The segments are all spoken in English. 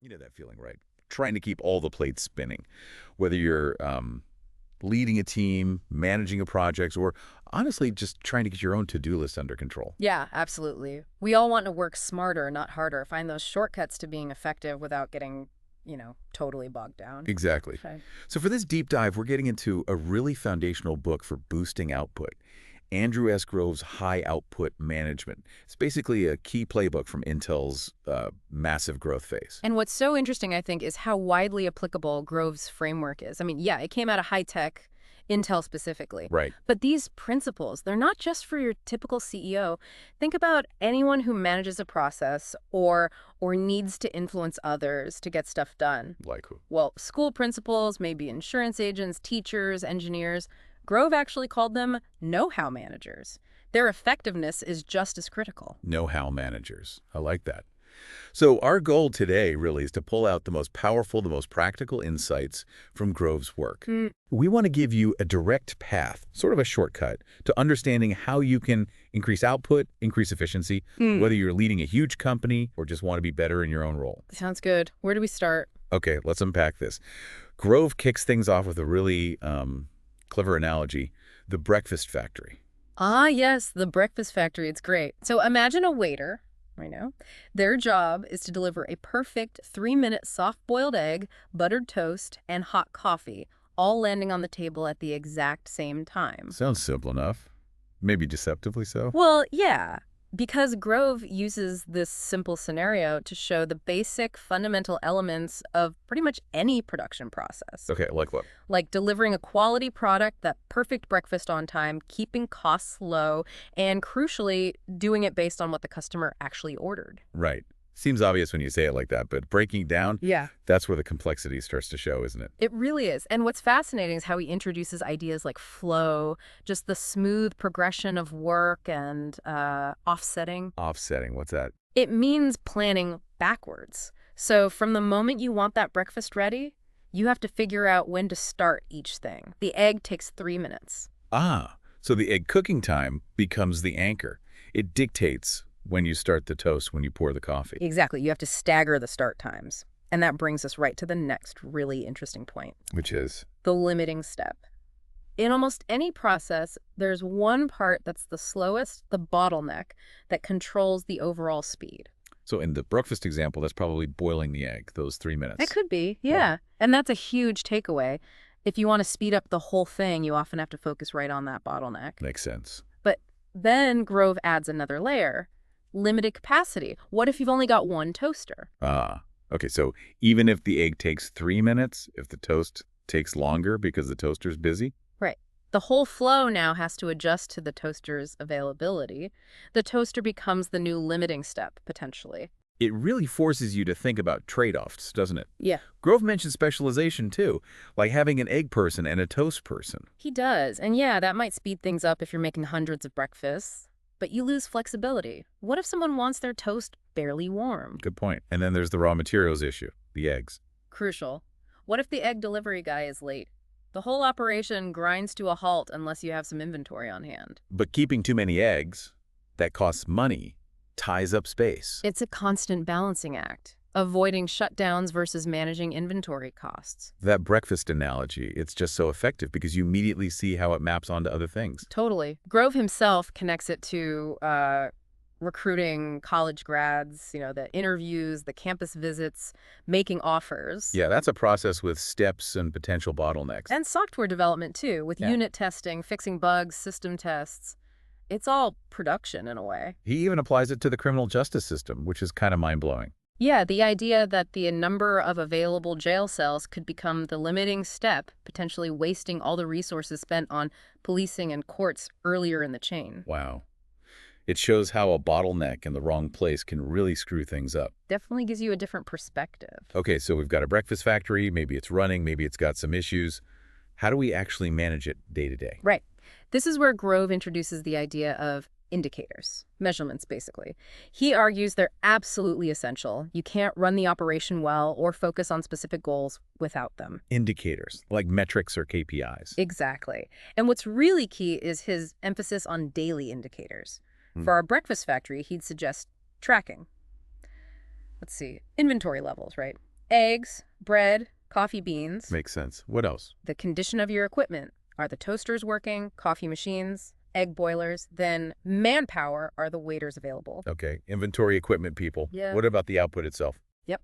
You know that feeling, right? Trying to keep all the plates spinning, whether you're leading a team, managing a project, or honestly just trying to get your own to-do list under control. Yeah, absolutely. We all want to work smarter, not harder. Find those shortcuts to being effective without getting, totally bogged down. Exactly. Right. So for this deep dive, we're getting into a really foundational book for boosting output. Andrew S. Grove's High Output Management. It's basically a key playbook from Intel's massive growth phase. And what's so interesting, I think, is how widely applicable Grove's framework is. I mean, yeah, it came out of high-tech, Intel specifically. Right. But these principles, they're not just for your typical CEO. Think about anyone who manages a process or needs to influence others to get stuff done. Like who? Well, school principals, maybe insurance agents, teachers, engineers. Grove actually called them know-how managers. Their effectiveness is just as critical. Know-how managers. I like that. So our goal today really is to pull out the most powerful, the most practical insights from Grove's work. We want to give you a direct path, sort of a shortcut, to understanding how you can increase output, increase efficiency, whether you're leading a huge company or just want to be better in your own role. Sounds good. Where do we start? Okay, let's unpack this. Grove kicks things off with a really clever analogy, the breakfast factory. Ah, yes, the breakfast factory. It's great. So imagine a waiter, I know. Their job is to deliver a perfect 3-minute soft-boiled egg, buttered toast, and hot coffee, all landing on the table at the exact same time. Sounds simple enough. Maybe deceptively so. Well, yeah, because Grove uses this simple scenario to show the basic fundamental elements of pretty much any production process. Okay, like what? Like delivering a quality product, that perfect breakfast on time, keeping costs low, and crucially, doing it based on what the customer actually ordered. Right. Seems obvious when you say it like that, but breaking it down, Yeah. that's where the complexity starts to show, isn't it? It really is. And what's fascinating is how he introduces ideas like flow, just the smooth progression of work and offsetting. Offsetting, what's that? It means planning backwards. So from the moment you want that breakfast ready, you have to figure out when to start each thing. The egg takes 3 minutes. Ah, so the egg cooking time becomes the anchor. It dictates when you start the toast, when you pour the coffee. Exactly. You have to stagger the start times. And that brings us right to the next really interesting point, Which is? the limiting step. In almost any process, there's one part that's the slowest, the bottleneck, that controls the overall speed. So in the breakfast example, that's probably boiling the egg, those 3 minutes. It could be, yeah. And that's a huge takeaway. If you want to speed up the whole thing, you often have to focus right on that bottleneck. Makes sense. But then Grove adds another layer, limited capacity. What if you've only got one toaster? Ah, okay, so even if the egg takes 3 minutes, if the toast takes longer because the toaster's busy? Right. The whole flow now has to adjust to the toaster's availability. The toaster becomes the new limiting step, potentially. It really forces you to think about trade-offs, doesn't it? Yeah. Grove mentions specialization, too, like having an egg person and a toast person. He does. And yeah, that might speed things up if you're making hundreds of breakfasts. But you lose flexibility. What if someone wants their toast barely warm? Good point. And then there's the raw materials issue, the eggs. Crucial. What if the egg delivery guy is late? The whole operation grinds to a halt unless you have some inventory on hand. But keeping too many eggs, that costs money, ties up space. It's a constant balancing act, avoiding shutdowns versus managing inventory costs. That breakfast analogy, it's just so effective because you immediately see how it maps onto other things. Totally. Grove himself connects it to recruiting college grads, the interviews, the campus visits, making offers. Yeah, that's a process with steps and potential bottlenecks. And software development, too, with Yeah. unit testing, fixing bugs, system tests. It's all production in a way. He even applies it to the criminal justice system, which is kind of mind-blowing. Yeah, the idea that the number of available jail cells could become the limiting step, potentially wasting all the resources spent on policing and courts earlier in the chain. Wow. It shows how a bottleneck in the wrong place can really screw things up. Definitely gives you a different perspective. Okay, so we've got a breakfast factory. Maybe it's running. Maybe it's got some issues. How do we actually manage it day to day? Right. This is where Grove introduces the idea of indicators, measurements, basically. He argues they're absolutely essential. You can't run the operation well or focus on specific goals without them. Indicators, like metrics or KPIs. Exactly. And what's really key is his emphasis on daily indicators. For our breakfast factory, he'd suggest tracking. Let's see, inventory levels, right? Eggs, bread, coffee beans. Makes sense. What else? The condition of your equipment. Are the toasters working? Coffee machines? Egg boilers? Then manpower. Are the waiters available? Okay, inventory, equipment, people. Yeah. What about the output itself? Yep.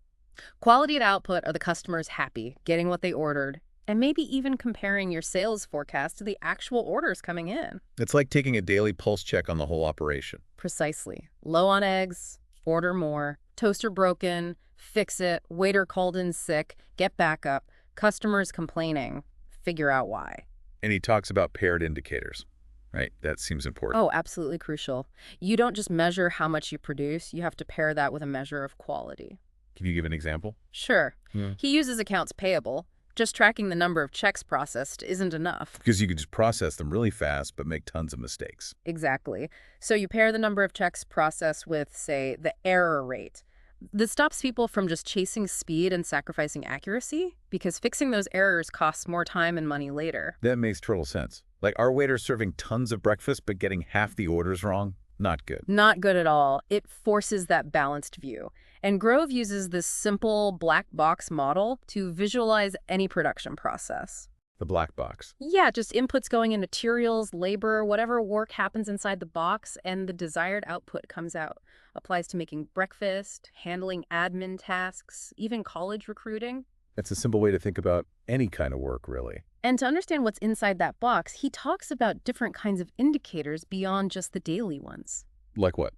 Quality and output. Are the customers happy, getting what they ordered? And maybe even comparing your sales forecast to the actual orders coming in. It's like taking a daily pulse check on the whole operation. Precisely. Low on eggs, order more. Toaster broken, fix it. Waiter called in sick, get backup. Customers complaining, figure out why. And he talks about paired indicators, right? That seems important. Oh, absolutely crucial. You don't just measure how much you produce, you have to pair that with a measure of quality. Can you give an example? Sure. He uses accounts payable. Just tracking the number of checks processed isn't enough. Because you could just process them really fast, but make tons of mistakes. Exactly. So you pair the number of checks processed with, say, the error rate. This stops people from just chasing speed and sacrificing accuracy, because fixing those errors costs more time and money later. That makes total sense. Like our waiters serving tons of breakfast, but getting half the orders wrong? Not good. Not good at all. It forces that balanced view. And Grove uses this simple black box model to visualize any production process. The black box. Yeah, just inputs going in materials, labor, whatever work happens inside the box, and the desired output comes out. Applies to making breakfast, handling admin tasks, even college recruiting. It's a simple way to think about any kind of work, really. And to understand what's inside that box, he talks about different kinds of indicators beyond just the daily ones. Like what?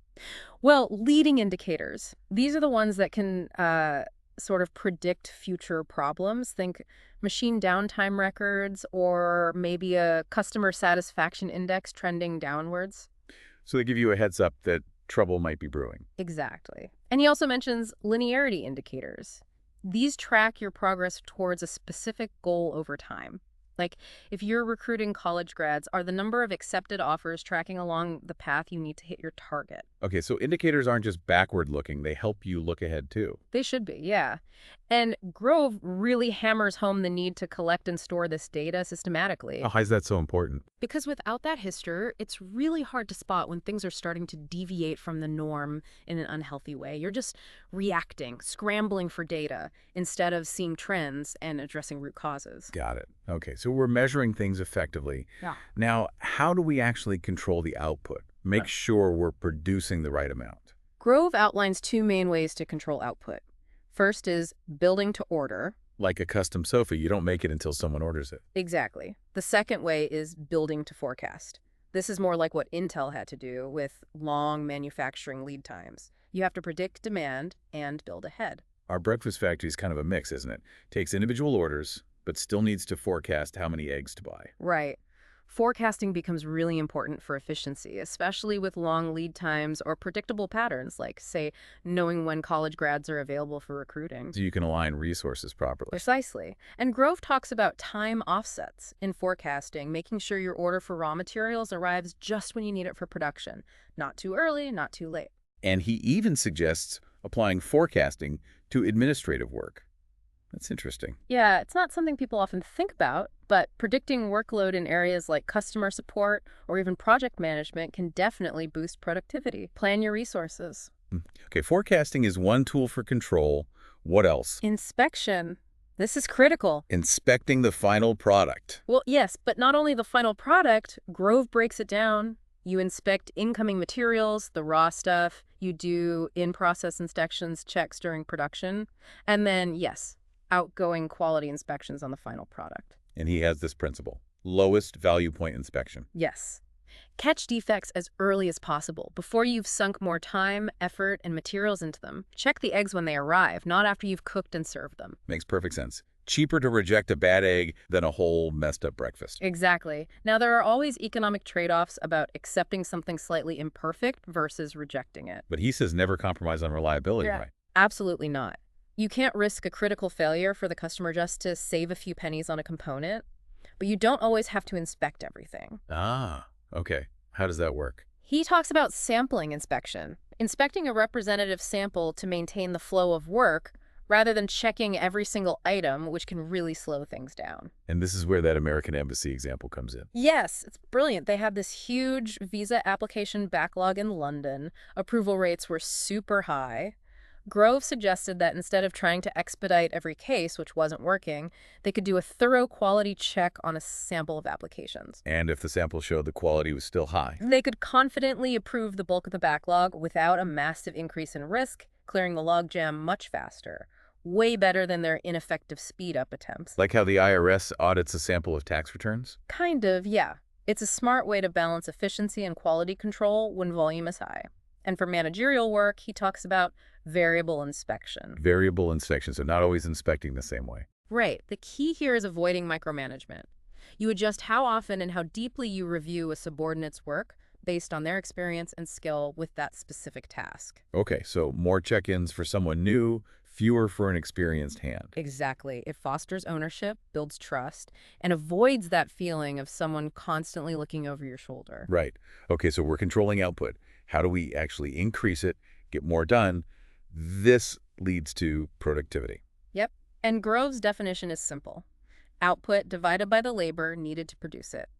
Well, leading indicators. These are the ones that can sort of predict future problems. Think machine downtime records or maybe a customer satisfaction index trending downwards. So they give you a heads up that trouble might be brewing. Exactly. And he also mentions linearity indicators. These track your progress towards a specific goal over time. Like, if you're recruiting college grads, are the number of accepted offers tracking along the path you need to hit your target? Okay, so indicators aren't just backward looking, they help you look ahead too. They should be, yeah. And Grove really hammers home the need to collect and store this data systematically. Oh, why is that so important? Because without that history, it's really hard to spot when things are starting to deviate from the norm in an unhealthy way. You're just reacting, scrambling for data, instead of seeing trends and addressing root causes. Got it. Okay, so we're measuring things effectively. Yeah. Now, how do we actually control the output? Make sure we're producing the right amount. Grove outlines two main ways to control output. First is building to order. Like a custom sofa, you don't make it until someone orders it. Exactly. The second way is building to forecast. This is more like what Intel had to do with long manufacturing lead times. You have to predict demand and build ahead. Our breakfast factory is kind of a mix, isn't it? Takes individual orders, but still needs to forecast how many eggs to buy. Right. Forecasting becomes really important for efficiency, especially with long lead times or predictable patterns, like, say, knowing when college grads are available for recruiting. So you can align resources properly. Precisely. And Grove talks about time offsets in forecasting, making sure your order for raw materials arrives just when you need it for production. Not too early, not too late. And he even suggests applying forecasting to administrative work. That's interesting. Yeah, it's not something people often think about, but predicting workload in areas like customer support or even project management can definitely boost productivity. Plan your resources. Okay, forecasting is one tool for control. What else? Inspection. This is critical. Inspecting the final product. Well, yes, but not only the final product, Grove breaks it down. You inspect incoming materials, the raw stuff. You do in-process inspections, checks during production. And then, yes, outgoing quality inspections on the final product. And he has this principle. Lowest value point inspection. Yes. Catch defects as early as possible, before you've sunk more time, effort, and materials into them. Check the eggs when they arrive, not after you've cooked and served them. Makes perfect sense. Cheaper to reject a bad egg than a whole messed up breakfast. Exactly. Now, there are always economic trade-offs about accepting something slightly imperfect versus rejecting it. But he says never compromise on reliability, Yeah. right? Absolutely not. You can't risk a critical failure for the customer just to save a few pennies on a component, but you don't always have to inspect everything. Ah, okay. How does that work? He talks about sampling inspection, inspecting a representative sample to maintain the flow of work rather than checking every single item, which can really slow things down. And this is where that American Embassy example comes in. Yes, it's brilliant. They had this huge visa application backlog in London. Approval rates were super high. Grove suggested that instead of trying to expedite every case, which wasn't working, they could do a thorough quality check on a sample of applications. And if the sample showed the quality was still high. They could confidently approve the bulk of the backlog without a massive increase in risk, clearing the logjam much faster. Way better than their ineffective speed-up attempts. Like how the IRS audits a sample of tax returns? Kind of, yeah. It's a smart way to balance efficiency and quality control when volume is high. And for managerial work, he talks about variable inspection. Variable inspection, so not always inspecting the same way. Right. The key here is avoiding micromanagement. You adjust how often and how deeply you review a subordinate's work based on their experience and skill with that specific task. Okay, so more check-ins for someone new, fewer for an experienced hand. Exactly. It fosters ownership, builds trust, and avoids that feeling of someone constantly looking over your shoulder. Right. Okay, so we're controlling output. How do we actually increase it, get more done? This leads to productivity. Yep. And Grove's definition is simple. Output divided by the labor needed to produce it.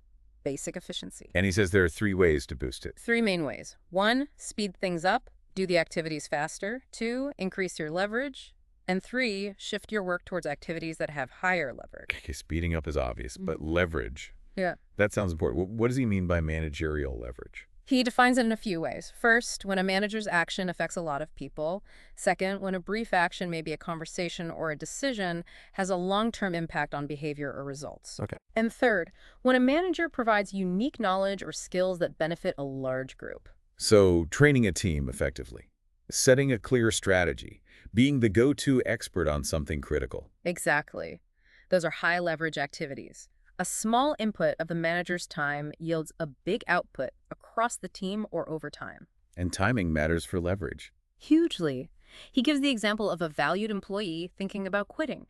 Basic efficiency. And he says there are 3 ways to boost it. 3 main ways. 1, speed things up. Do the activities faster. 2, increase your leverage. And 3, shift your work towards activities that have higher leverage. Okay, speeding up is obvious, but leverage. Yeah. That sounds important. What does he mean by managerial leverage? He defines it in a few ways. First, when a manager's action affects a lot of people. Second, when a brief action, maybe a conversation or a decision, has a long-term impact on behavior or results. Okay. And third, when a manager provides unique knowledge or skills that benefit a large group. So training a team effectively, setting a clear strategy, being the go-to expert on something critical. Exactly. Those are high-leverage activities. A small input of the manager's time yields a big output across the team or over time. And timing matters for leverage. Hugely. He gives the example of a valued employee thinking about quitting.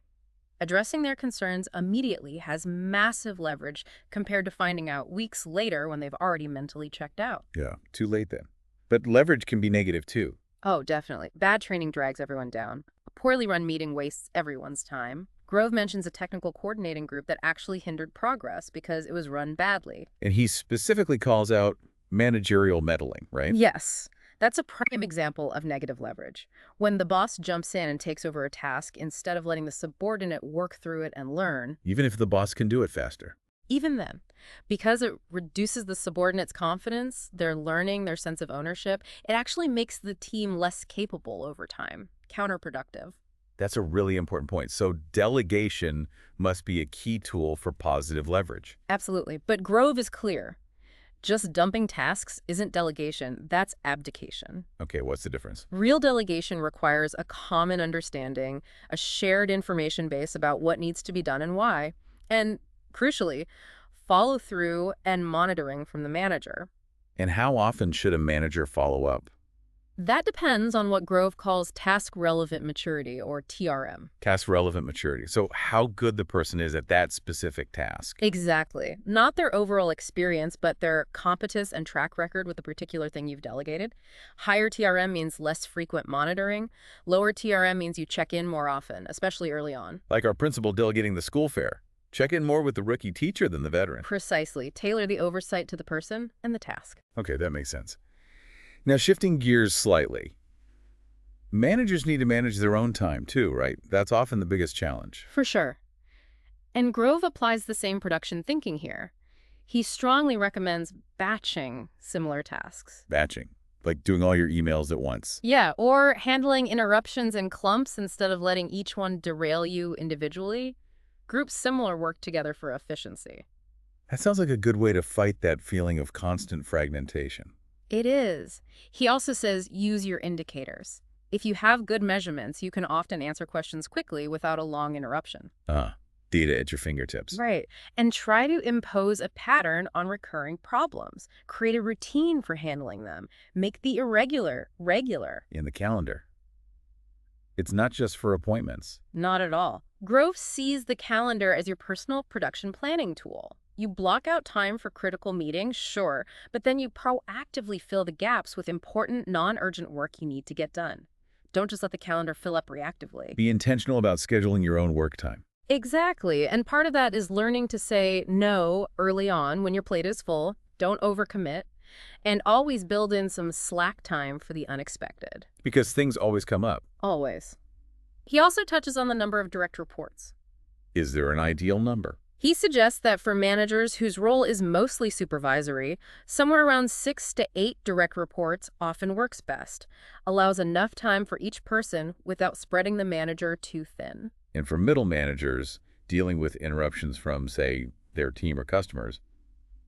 Addressing their concerns immediately has massive leverage compared to finding out weeks later when they've already mentally checked out. Yeah, too late then. But leverage can be negative too. Oh, definitely. Bad training drags everyone down. A poorly run meeting wastes everyone's time. Grove mentions a technical coordinating group that actually hindered progress because it was run badly. And he specifically calls out managerial meddling, right? Yes. That's a prime example of negative leverage. When the boss jumps in and takes over a task instead of letting the subordinate work through it and learn. Even if the boss can do it faster. Even then, because it reduces the subordinate's confidence, their learning, their sense of ownership, it actually makes the team less capable over time, counterproductive. That's a really important point. So delegation must be a key tool for positive leverage. Absolutely. But Grove is clear. Just dumping tasks isn't delegation, that's abdication. Okay, what's the difference? Real delegation requires a common understanding, a shared information base about what needs to be done and why, and, crucially, follow through and monitoring from the manager. And how often should a manager follow up? That depends on what Grove calls task-relevant maturity, or TRM. Task-relevant maturity. So how good the person is at that specific task. Exactly. Not their overall experience, but their competence and track record with the particular thing you've delegated. Higher TRM means less frequent monitoring. Lower TRM means you check in more often, especially early on. Like our principal delegating the school fair. Check in more with the rookie teacher than the veteran. Precisely. Tailor the oversight to the person and the task. Okay, that makes sense. Now, shifting gears slightly, managers need to manage their own time too, right? That's often the biggest challenge. For sure. And Grove applies the same production thinking here. He strongly recommends batching similar tasks. Batching, like doing all your emails at once. Yeah, or handling interruptions in clumps instead of letting each one derail you individually. Group similar work together for efficiency. That sounds like a good way to fight that feeling of constant fragmentation. It is. He also says use your indicators. If you have good measurements, you can often answer questions quickly without a long interruption. Data at your fingertips. Right. And try to impose a pattern on recurring problems. Create a routine for handling them. Make the irregular regular. In the calendar. It's not just for appointments. Not at all. Grove sees the calendar as your personal production planning tool. You block out time for critical meetings, sure, but then you proactively fill the gaps with important, non-urgent work you need to get done. Don't just let the calendar fill up reactively. Be intentional about scheduling your own work time. Exactly, and part of that is learning to say no early on when your plate is full. Don't overcommit. And always build in some slack time for the unexpected. Because things always come up. Always. He also touches on the number of direct reports. Is there an ideal number? He suggests that for managers whose role is mostly supervisory, somewhere around 6 to 8 direct reports often works best, allows enough time for each person without spreading the manager too thin. And for middle managers dealing with interruptions from, say, their team or customers,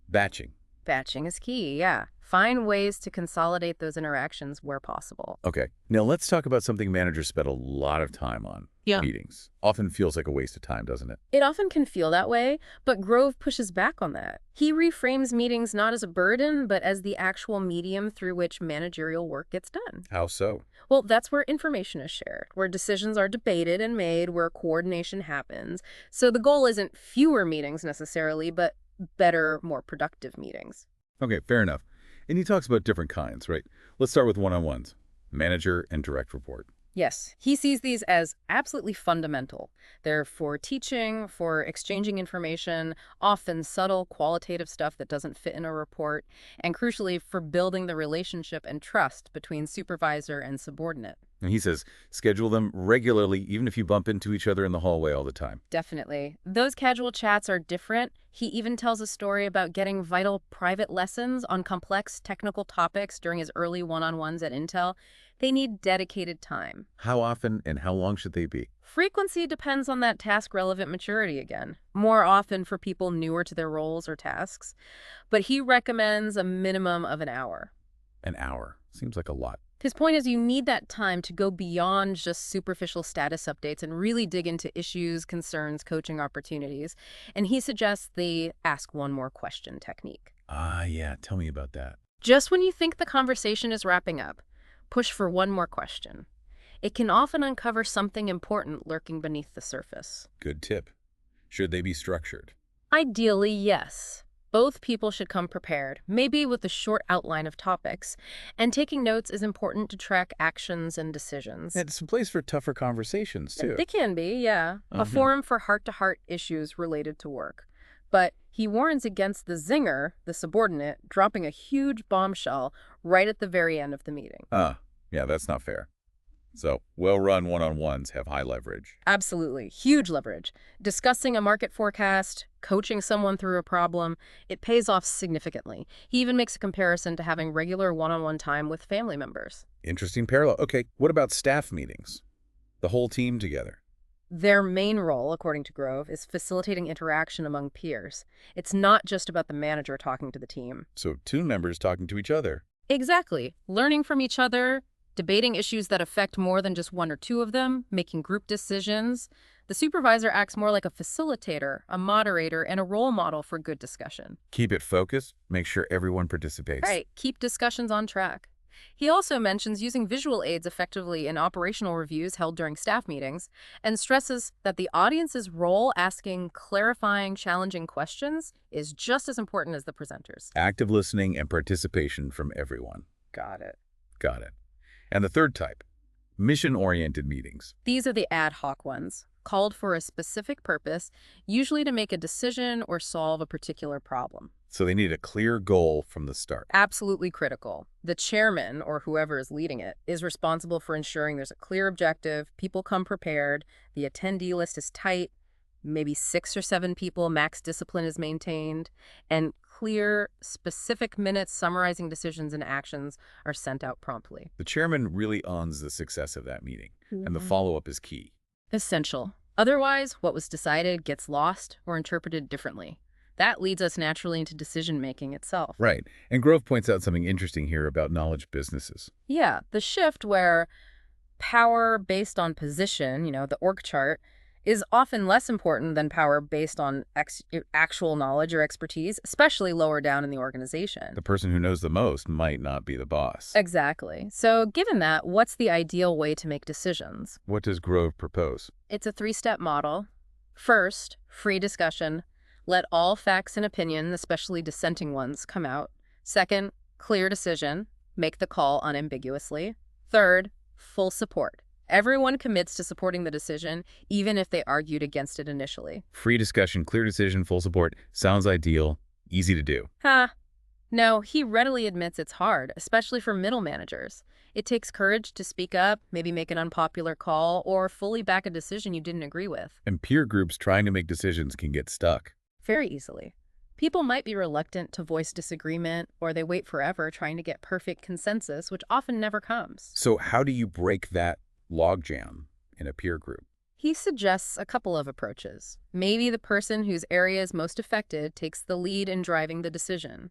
batching. Batching is key, yeah. Find ways to consolidate those interactions where possible. Okay, now let's talk about something managers spend a lot of time on. Yeah. Meetings. Often feels like a waste of time, doesn't it? It often can feel that way, but Grove pushes back on that. He reframes meetings not as a burden, but as the actual medium through which managerial work gets done. How so? Well, that's where information is shared, where decisions are debated and made, where coordination happens. So the goal isn't fewer meetings necessarily, but better, more productive meetings. Okay, fair enough. And he talks about different kinds, right? Let's start with one-on-ones. Manager and direct report. Yes, he sees these as absolutely fundamental. They're for teaching, for exchanging information, often subtle, qualitative stuff that doesn't fit in a report, and crucially, for building the relationship and trust between supervisor and subordinate. And he says, schedule them regularly, even if you bump into each other in the hallway all the time. Definitely. Those casual chats are different. He even tells a story about getting vital private lessons on complex technical topics during his early one-on-ones at Intel. They need dedicated time. How often and how long should they be? Frequency depends on that task-relevant maturity again. More often for people newer to their roles or tasks. But he recommends a minimum of an hour. An hour. Seems like a lot. His point is you need that time to go beyond just superficial status updates and really dig into issues, concerns, coaching opportunities. And he suggests the ask one more question technique. Ah, yeah. Tell me about that. Just when you think the conversation is wrapping up, push for one more question. It can often uncover something important lurking beneath the surface. Good tip. Should they be structured? Ideally, yes. Both people should come prepared, maybe with a short outline of topics, and taking notes is important to track actions and decisions. It's a place for tougher conversations, too. They can be, yeah. A forum for heart-to-heart issues related to work. But he warns against the zinger, the subordinate, dropping a huge bombshell right at the very end of the meeting. Yeah, that's not fair. So, well-run one-on-ones have high leverage. Absolutely. Huge leverage. Discussing a market forecast, coaching someone through a problem, it pays off significantly. He even makes a comparison to having regular one-on-one time with family members. Interesting parallel. Okay, what about staff meetings? The whole team together. Their main role, according to Grove, is facilitating interaction among peers. It's not just about the manager talking to the team. So, two members talking to each other. Exactly. Learning from each other, debating issues that affect more than just one or two of them, making group decisions. The supervisor acts more like a facilitator, a moderator, and a role model for good discussion. Keep it focused. Make sure everyone participates. Right. Keep discussions on track. He also mentions using visual aids effectively in operational reviews held during staff meetings and stresses that the audience's role asking clarifying, challenging questions is just as important as the presenters. Active listening and participation from everyone. Got it. Got it. And the third type, mission-oriented meetings. These are the ad hoc ones, called for a specific purpose, usually to make a decision or solve a particular problem. So they need a clear goal from the start. Absolutely critical. The chairman, or whoever is leading it, is responsible for ensuring there's a clear objective, people come prepared, the attendee list is tight, maybe 6 or 7 people, max discipline is maintained, and clear, specific minutes summarizing decisions and actions are sent out promptly. The chairman really owns the success of that meeting, and the follow-up is key. Essential. Otherwise, what was decided gets lost or interpreted differently. That leads us naturally into decision-making itself. Right. And Grove points out something interesting here about knowledge businesses. Yeah, the shift where power based on position, the org chart, is often less important than power based on actual knowledge or expertise, especially lower down in the organization. The person who knows the most might not be the boss. Exactly. So given that, what's the ideal way to make decisions? What does Grove propose? It's a 3-step model. First, free discussion. Let all facts and opinions, especially dissenting ones, come out. Second, clear decision. Make the call unambiguously. Third, full support. Everyone commits to supporting the decision, even if they argued against it initially. Free discussion, clear decision, full support. Sounds ideal. Easy to do. No, he readily admits it's hard, especially for middle managers. It takes courage to speak up, maybe make an unpopular call, or fully back a decision you didn't agree with. And peer groups trying to make decisions can get stuck. Very easily. People might be reluctant to voice disagreement, or they wait forever trying to get perfect consensus, which often never comes. So how do you break that logjam in a peer group? He suggests a couple of approaches. Maybe the person whose area is most affected takes the lead in driving the decision.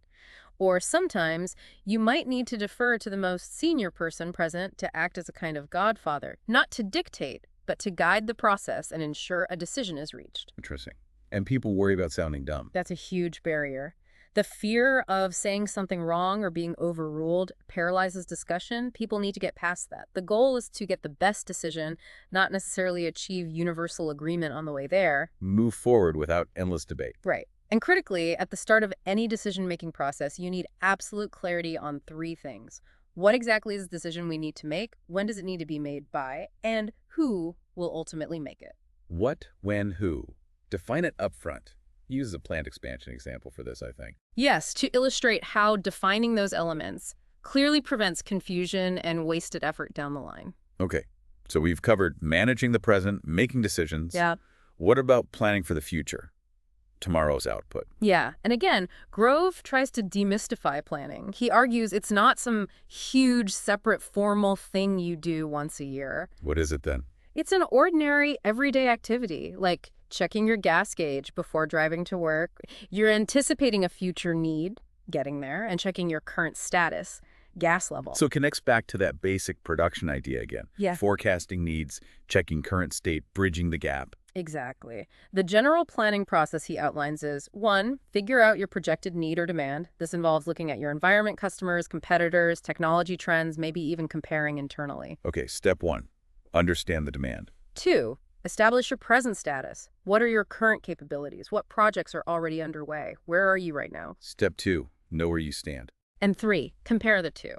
Or sometimes you might need to defer to the most senior person present to act as a kind of godfather, not to dictate, but to guide the process and ensure a decision is reached. Interesting. And people worry about sounding dumb. That's a huge barrier. The fear of saying something wrong or being overruled paralyzes discussion. People need to get past that. The goal is to get the best decision, not necessarily achieve universal agreement on the way there. Move forward without endless debate. Right. And critically, at the start of any decision-making process, you need absolute clarity on three things. What exactly is the decision we need to make? When does it need to be made by? And who will ultimately make it? What, when, who. Define it up front. Use a plant expansion example for this, I think. Yes, to illustrate how defining those elements clearly prevents confusion and wasted effort down the line. Okay, so we've covered managing the present, making decisions. Yeah. What about planning for the future? Tomorrow's output. Yeah, and again, Grove tries to demystify planning. He argues it's not some huge, separate, formal thing you do once a year. What is it then? It's an ordinary, everyday activity, like checking your gas gauge before driving to work. You're anticipating a future need, getting there, and checking your current status, gas level. So it connects back to that basic production idea again. Yeah. Forecasting needs, checking current state, bridging the gap. Exactly. The general planning process he outlines is, 1, figure out your projected need or demand. This involves looking at your environment, customers, competitors, technology trends, maybe even comparing internally. Okay, step 1, understand the demand. 2, establish your present status. What are your current capabilities? What projects are already underway? Where are you right now? Step 2, know where you stand. And 3, compare the two.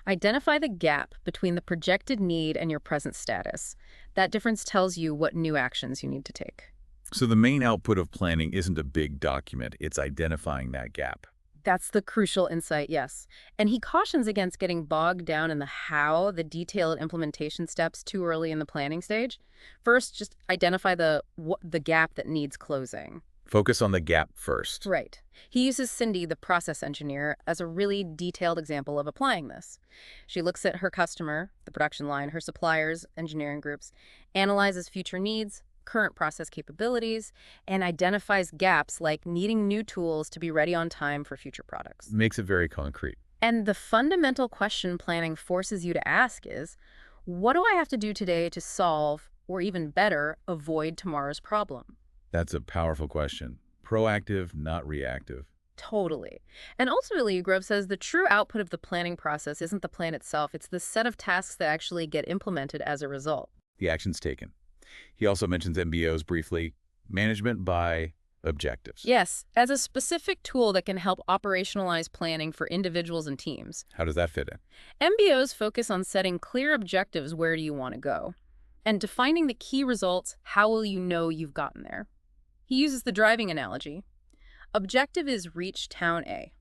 Identify the gap between the projected need and your present status. That difference tells you what new actions you need to take. So the main output of planning isn't a big document, it's identifying that gap. That's the crucial insight, yes. And he cautions against getting bogged down in the how, the detailed implementation steps too early in the planning stage. First, just identify the gap that needs closing. Focus on the gap first. Right. He uses Cindy, the process engineer, as a really detailed example of applying this. She looks at her customer, the production line, her suppliers, engineering groups, analyzes future needs, current process capabilities, and identifies gaps like needing new tools to be ready on time for future products. Makes it very concrete. And the fundamental question planning forces you to ask is, what do I have to do today to solve, or even better, avoid tomorrow's problem? That's a powerful question. Proactive, not reactive. Totally. And ultimately, Grove says the true output of the planning process isn't the plan itself, it's the set of tasks that actually get implemented as a result. The actions taken. He also mentions MBOs briefly, management by objectives. Yes, as a specific tool that can help operationalize planning for individuals and teams. How does that fit in? MBOs focus on setting clear objectives, where do you want to go, and defining the key results, how will you know you've gotten there. He uses the driving analogy. Objective is reach town A.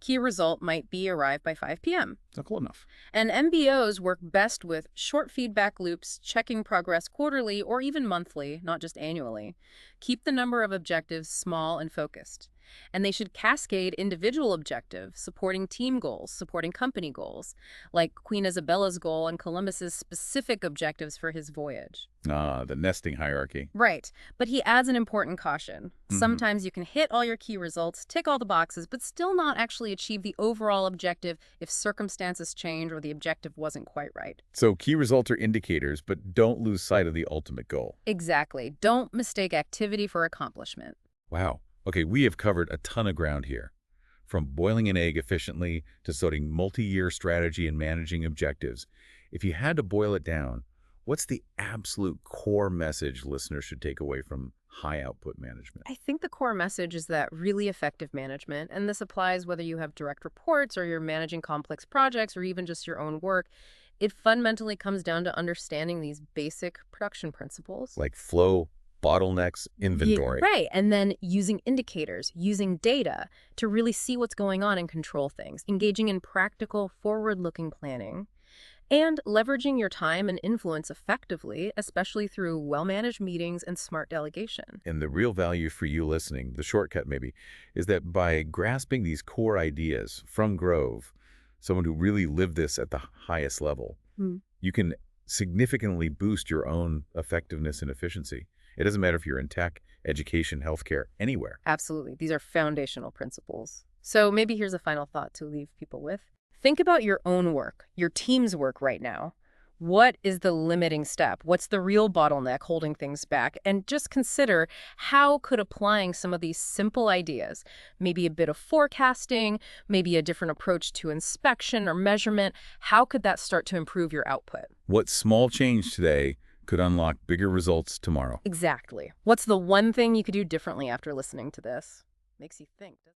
Key result might be arrive by 5 p.m. It's not cool enough. And MBOs work best with short feedback loops, checking progress quarterly or even monthly, not just annually. Keep the number of objectives small and focused. And they should cascade individual objectives, supporting team goals, supporting company goals, like Queen Isabella's goal and Columbus's specific objectives for his voyage. Ah, the nesting hierarchy. Right, but he adds an important caution. Sometimes you can hit all your key results, tick all the boxes, but still not actually achieve the overall objective if circumstances change or the objective wasn't quite right. So key results are indicators, but don't lose sight of the ultimate goal. Exactly. Don't mistake activity for accomplishment. Wow. Okay, we have covered a ton of ground here. From boiling an egg efficiently to studying multi-year strategy and managing objectives. If you had to boil it down, what's the absolute core message listeners should take away from high-output management? I think the core message is that really effective management, and this applies whether you have direct reports or you're managing complex projects or even just your own work, it fundamentally comes down to understanding these basic production principles. Like flow, bottlenecks, Yeah, inventory. right. And then using indicators, using data to really see what's going on and control things, engaging in practical, forward-looking planning, and leveraging your time and influence effectively, especially through well-managed meetings and smart delegation. And the real value for you listening, the shortcut maybe, is that by grasping these core ideas from Grove, someone who really lived this at the highest level, Hmm. you can significantly boost your own effectiveness and efficiency. It doesn't matter if you're in tech, education, healthcare, anywhere. Absolutely. These are foundational principles. So maybe here's a final thought to leave people with. Think about your own work, your team's work right now. What is the limiting step? What's the real bottleneck holding things back? And just consider, how could applying some of these simple ideas, maybe a bit of forecasting, maybe a different approach to inspection or measurement, how could that start to improve your output? What small change today could unlock bigger results tomorrow? Exactly. What's the one thing you could do differently after listening to this? Makes you think.